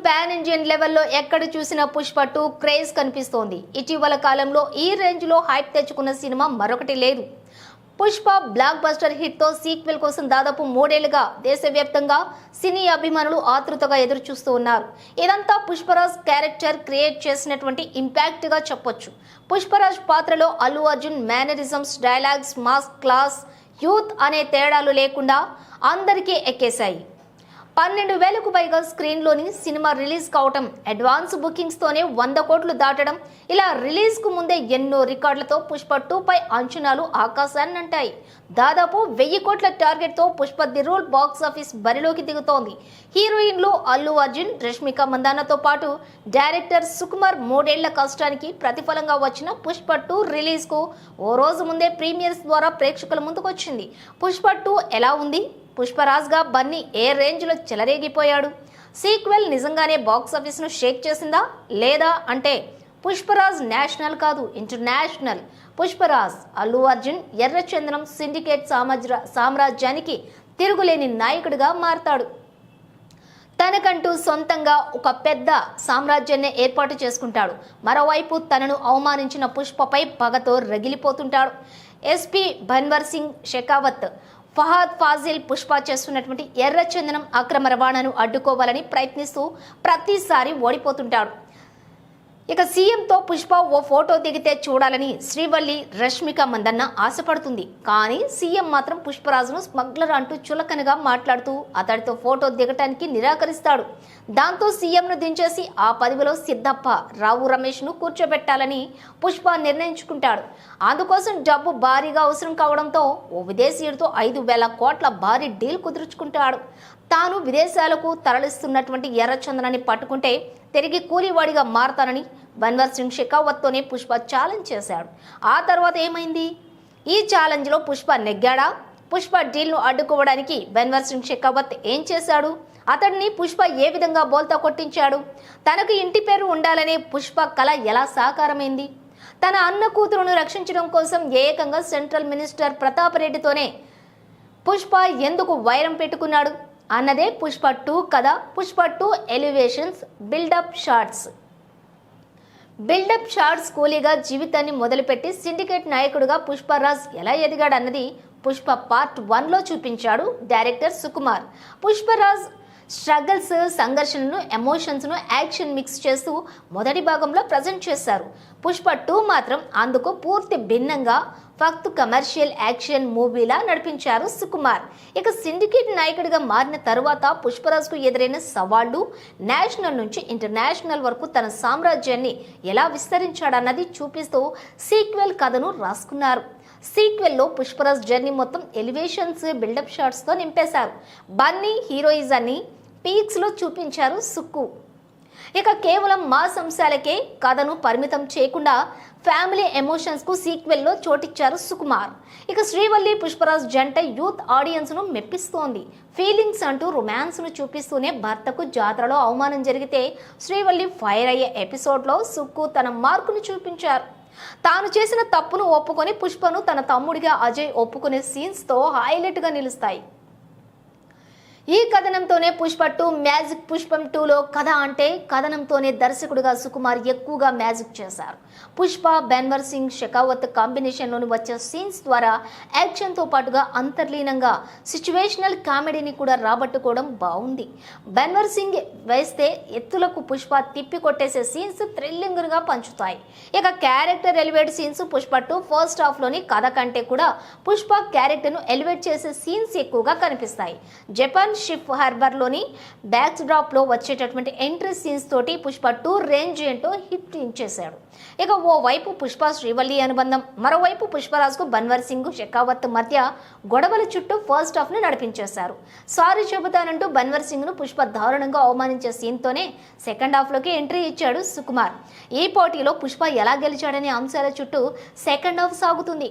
Pan Indian లెవెల్లో ఎక్కడ చూసినా పుష్ప 2 క్రేజ్ కనిపిస్తోంది. ఇటీవల కాలంలో ఈ రేంజ్ లో హైప్ తెచ్చుకున్న సినిమా మరొకటి లేదు. పుష్ప బ్లాక్ బస్టర్ హిట్ తో సీక్వెల్ కోసం దాదాపు 3 ఏళ్లుగా దేశవ్యాప్తంగా సినీ అభిమానులు ఆతృతగా ఎదురు చూస్తూ ఉన్నారు. ఇదంతా పుష్పరాజ్ క్యారెక్టర్ క్రియేట్ చేసినటువంటి ఇంపాక్ట్ గా చెప్పొచ్చు. పుష్పరాజ్ పాత్రలో Allu Arjun mannerisms, dialogues, mass, class, youth అనే తేడాలు లేకుండా అందరికీ ఎక్కేశాయి. 12,000కు పైగా స్క్రీన్లోని సినిమా రిలీజ్ కావటం, అడ్వాన్స్ బుకింగ్స్ తోనే 100 కోట్లు దాటడం, ఇలా రిలీజ్ కు ముందే ఎన్నో రికార్డులతో పుష్ప 2 పై అంచనాలు ఆకాశాన్నంటాయి. దాదాపు 1000 కోట్ల టార్గెట్ తో Pushpa the rule box office బరిలోకి దిగుతోంది. హీరోయిన్లు అల్లు అర్జున్, రష్మిక మందానతో పాటు డైరెక్టర్ సుకుమార్ 3 ఏళ్ల కష్టానికి ప్రతిఫలంగా వచ్చిన పుష్ప 2 రిలీజ్ కు ఓ రోజు ముందే ప్రీమియర్స్ ద్వారా ప్రేక్షకుల ముందుకొచ్చింది. పుష్ప 2 ఎలా ఉంది? పుష్పరాజ్ గా బన్నీ ఏ రేంజ్ లో చెలరేగిపోయాడు? సీక్వెల్ నిజంగానే బాక్స్ ఆఫీస్ ను షేక్ చేసిందా లేదా అంటే పుష్పరాజ్ నేషనల్ కాదు, ఇంటర్నేషనల్. పుష్పరాజ్, అల్లు అర్జున్, ఎర్రచందనం సిండికేట్ సామ్రాజ్యానికి తిరుగులేని నాయకుడిగా మారతాడు. తనకంటూ సొంతంగా ఒక పెద్ద సామ్రాజ్యాన్ని ఏర్పాటు చేసుకుంటాడు. మరోవైపు తనను అవమానించిన పుష్పపై పగతో రగిలిపోతుంటాడు. ఎస్పీ బన్వర్ సింగ్ షెకావత్, ఫహాద్ ఫాజిల్ పుష్ప చేస్తున్నటువంటి ఎర్రచందనం అక్రమ రవాణాను అడ్డుకోవాలని ప్రయత్నిస్తూ ప్రతిసారి ఓడిపోతుంటాడు. ఇక సీఎంతో పుష్ప ఓ ఫోటో దిగితే చూడాలని శ్రీవల్లి, రష్మిక మందన్న ఆశపడుతుంది. కానీ సీఎం మాత్రం పుష్పరాజును స్మగ్లర్ అంటూ చులకనగా మాట్లాడుతూ అతడితో ఫోటో దిగటానికి నిరాకరిస్తాడు. దాంతో సీఎంను దించేసి ఆ పదవిలో సిద్ధప్ప, రావు రమేష్ను కూర్చోబెట్టాలని పుష్ప నిర్ణయించుకుంటాడు. అందుకోసం డబ్బు భారీగా అవసరం కావడంతో ఓ విదేశీయుడితో 5,000 కోట్ల భారీ డీల్ కుదుర్చుకుంటాడు. తాను విదేశాలకు తరలిస్తున్నటువంటి ఎర్రచందనాన్ని పట్టుకుంటే తిరిగి కూలీవాడిగా మారతానని బన్వర్ సింగ్ షెకావత్తోనే పుష్ప ఛాలెంజ్ చేశాడు. ఆ తర్వాత ఏమైంది? ఈ ఛాలెంజ్లో పుష్ప నెగ్గాడా? పుష్ప డీల్ను అడ్డుకోవడానికి బన్వర్ సింగ్ షెకావత్ ఏం చేశాడు? అతడిని పుష్ప ఏ విధంగా బోల్తా కొట్టించాడు? తనకు ఇంటి పేరు ఉండాలనే పుష్ప కళ ఎలా సాకారమైంది? తన అన్న కూతురును రక్షించడం కోసం ఏకంగా సెంట్రల్ మినిస్టర్ ప్రతాప్ రెడ్డితోనే పుష్ప ఎందుకు వైరం పెట్టుకున్నాడు అన్నదే పుష్ప 2 కథ. పుష్ప 2 ఎలివేషన్స్, బిల్డప్ షాట్స్ కూలీగా జీవితాన్ని మొదలుపెట్టి సిండికేట్ నాయకుడిగా పుష్పరాజ్ ఎలా ఎదిగాడు అన్నది పుష్ప పార్ట్ 1లో చూపించాడు డైరెక్టర్ సుకుమార్. పుష్పరాజ్ స్ట్రగల్స్, సంఘర్షణను, ఎమోషన్స్ను యాక్షన్ మిక్స్ చేస్తూ మొదటి భాగంలో ప్రజెంట్ చేశారు. పుష్ప 2 మాత్రం అందుకు పూర్తి భిన్నంగా ఫక్త్ కమర్షియల్ యాక్షన్ మూవీలా నడిపించారు సుకుమార్. ఇక సిండికేట్ నాయకుడిగా మారిన తరువాత పుష్పరాజ్కు ఎదురైన సవాళ్లు, నేషనల్ నుంచి ఇంటర్నేషనల్ వరకు తన సామ్రాజ్యాన్ని ఎలా విస్తరించాడన్నది చూపిస్తూ సీక్వెల్ కథను రాసుకున్నారు. సీక్వెల్లో పుష్పరాజ్ జర్నీ మొత్తం ఎలివేషన్స్, బిల్డప్ షాట్స్తో నింపేశారు. బన్నీ హీరోయిజాన్ని పీక్స్లో చూపించారు సుక్కు. ఇక కేవలం మాస్ అంశాలకే కథను పరిమితం చేయకుండా ఫ్యామిలీ ఎమోషన్స్కు సీక్వెల్లో చోటిచ్చారు సుకుమార్. ఇక శ్రీవల్లి, పుష్పరాజ్ జంట యూత్ ఆడియన్స్ను మెప్పిస్తోంది. ఫీలింగ్స్ అంటూ రొమాన్స్ను చూపిస్తూనే భర్తకు జాతరలో అవమానం జరిగితే శ్రీవల్లి ఫైర్ అయ్యే ఎపిసోడ్లో సుక్కు తన మార్కును చూపించారు. తాను చేసిన తప్పును ఒప్పుకొని పుష్పను తన తమ్ముడిగా అజయ్ ఒప్పుకునే సీన్స్తో హైలైట్గా నిలుస్తాయి. ఈ కథనంతోనే పుష్ప 2 మ్యాజిక్. పుష్పం 2లో కథ అంటే కథనంతోనే దర్శకుడిగా సుకుమార్ ఎక్కువగా మ్యాజిక్ చేశారు. పుష్ప, బన్వర్ సింగ్ షెకావత్ కాంబినేషన్లోని వచ్చే సీన్స్ ద్వారా యాక్షన్తో పాటుగా అంతర్లీనంగా సిచ్యువేషనల్ కామెడీని కూడా రాబట్టుకోవడం బాగుంది. బన్వర్ సింగ్ వేస్తే ఎత్తులకు పుష్ప తిప్పి కొట్టేసే సీన్స్ థ్రిల్లింగ్గా పంచుతాయి. ఇక character elevate scenes Pushpa 2 first హాఫ్లోని కథ కంటే కూడా పుష్ప క్యారెక్టర్ను ఎలివేట్ చేసే సీన్స్ ఎక్కువగా కనిపిస్తాయి. జపాన్ షిప్ హార్బర్లోని బ్యాక్ డ్రాప్ లో వచ్చేటటువంటి ఎంట్రీ సీన్స్ తోటి పుష్ప 2 రేంజ్ ఏంటో హిట్ ఇచ్చేశాడు. ఇక ఓ వైపు పుష్ప శ్రీవల్లి అనుబంధం, మరోవైపు పుష్పరాజ్ కు బన్వర్ సింగ్ షెకావత్ మధ్య గొడవల చుట్టూ ఫస్ట్ హాఫ్ ను నడిపించేశారు. సారీ చెబుతానంటూ బన్వర్ సింగ్ ను పుష్ప దారుణంగా అవమానించే సీన్ తోనే సెకండ్ హాఫ్ లోకి ఎంట్రీ ఇచ్చాడు సుకుమార్. ఈ పోటీలో పుష్ప ఎలా గెలిచాడనే అంశాల చుట్టూ సెకండ్ హాఫ్ సాగుతుంది.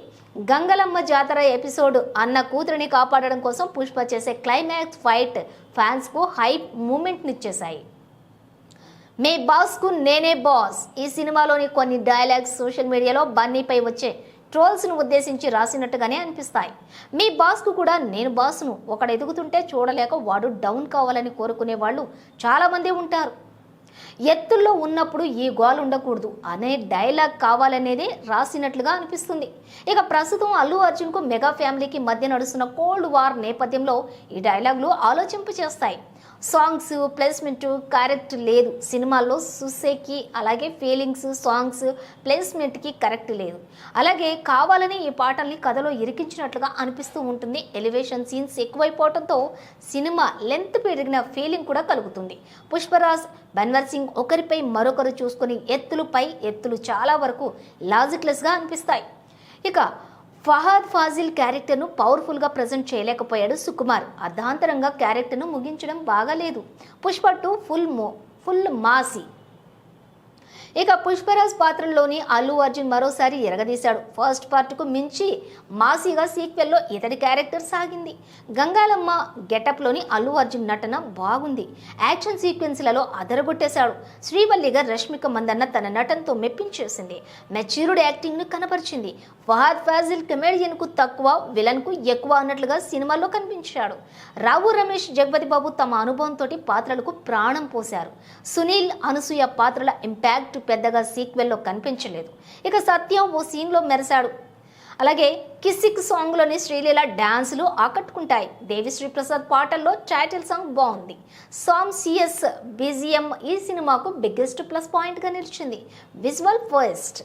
గంగలమ్మ జాతర ఎపిసోడ్ అన్న కూతురిని కాపాడడం కోసం పుష్ప చేసే క్లైమాక్స్ ఫైట్ ఫ్యాన్స్ కు హైప్ మూమెంట్ నిచ్చేశాయి. మే బాస్ కు నేనే బాస్. ఈ సినిమాలోని కొన్ని డైలాగ్స్ సోషల్ మీడియాలో బన్నీపై వచ్చే ట్రోల్స్ను ఉద్దేశించి రాసినట్టుగానే అనిపిస్తాయి. మీ బాస్కు కూడా నేను బాస్ను, ఒకడు ఎదుగుతుంటే చూడలేక వాడు డౌన్ కావాలని కోరుకునే వాళ్ళు చాలామంది ఉంటారు. ఎత్తుల్లో ఉన్నప్పుడు ఈ గోల్ ఉండకూడదు అనే డైలాగ్ కావాలనేది రాసినట్లుగా అనిపిస్తుంది. ఇక ప్రస్తుతం అల్లు అర్జున్కు మెగా ఫ్యామిలీకి మధ్య నడుస్తున్న కోల్డ్ వార్ నేపథ్యంలో ఈ డైలాగులు ఆలోచింపు చేస్తాయి. సాంగ్స్ ప్లేస్మెంట్ కరెక్ట్ లేదు, సినిమాల్లో సుసేకి అలాగే ఫీలింగ్స్ సాంగ్స్ ప్లేస్మెంట్కి కరెక్ట్ లేదు, అలాగే కావాలని ఈ పాటల్ని కథలో ఇరికించినట్లుగా అనిపిస్తూ ఉంటుంది. ఎలివేషన్ సీన్స్ ఎక్కువైపోవడంతో సినిమా లెంత్ పెరిగిన ఫీలింగ్ కూడా కలుగుతుంది. పుష్పరాజ్ బన్వర్ సింగ్ ఒకరిపై మరొకరు చూసుకొని ఎత్తులపై ఎత్తులు చాలా వరకు లాజిక్లెస్గా అనిపిస్తాయి. ఇక ఫహద్ ఫాజిల్ క్యారెక్టర్ను పవర్ఫుల్గా ప్రజెంట్ చేయలేకపోయాడు సుకుమార్. అర్ధాంతరంగా క్యారెక్టర్ను ముగించడం బాగాలేదు. పుష్ప 2 ఫుల్ మాసి. ఇక పుష్పరాజ్ పాత్రలోని అల్లు అర్జున్ మరోసారి ఎరగదీశాడు. ఫస్ట్ పార్ట్కు మించి మాసీగా సీక్వెల్లో ఇతడి క్యారెక్టర్ సాగింది. గంగాలమ్మ గెటప్లోని అల్లు అర్జున్ నటన బాగుంది. యాక్షన్ సీక్వెన్స్లలో అదరగొట్టేశాడు. శ్రీవల్లిగా రష్మిక మందన్న తన నటనతో మెప్పించేసింది. మెచ్యూర్డ్ యాక్టింగ్ను కనపరిచింది. ఫహద్ ఫాజిల్ కమెడియన్కు తక్కువ విలన్కు ఎక్కువ అన్నట్లుగా సినిమాలో కనిపించాడు. రావు రమేష్ జగపతి బాబు తమ అనుభవంతో పాత్రలకు ప్రాణం పోశారు. సునీల్ అనసూయ పాత్రల ఇంపాక్ట్ పెద్దగా సీక్వెల్లో కనిపించలేదు. ఇక సత్యం ఓ సీన్లో మెరిశాడు. అలాగే కిసిక్ సాంగ్లోని శ్రీలీల డ్యాన్సులు ఆకట్టుకుంటాయి. దేవిశ్రీ ప్రసాద్ పాటల్లో టైటిల్ సాంగ్ బాగుంది. సామ్ సిఎస్ బీజిఎం ఈ సినిమాకు బిగ్గెస్ట్ ప్లస్ పాయింట్గా నిలిచింది. Visual first.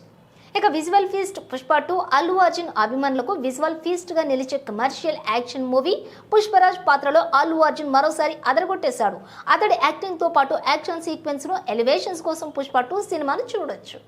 ఇక విజువల్ ఫీస్ట్ పుష్ప 2 అల్లు అర్జున్ అభిమానులకు విజువల్ ఫీస్ట్గా నిలిచే కమర్షియల్ యాక్షన్ మూవీ. పుష్పరాజ్ పాత్రలో అల్లు అర్జున్ మరోసారి అదరగొట్టేశాడు. అతడి యాక్టింగ్తో పాటు యాక్షన్ సీక్వెన్స్ను ఎలివేషన్స్ కోసం పుష్ప 2 సినిమాను చూడొచ్చు.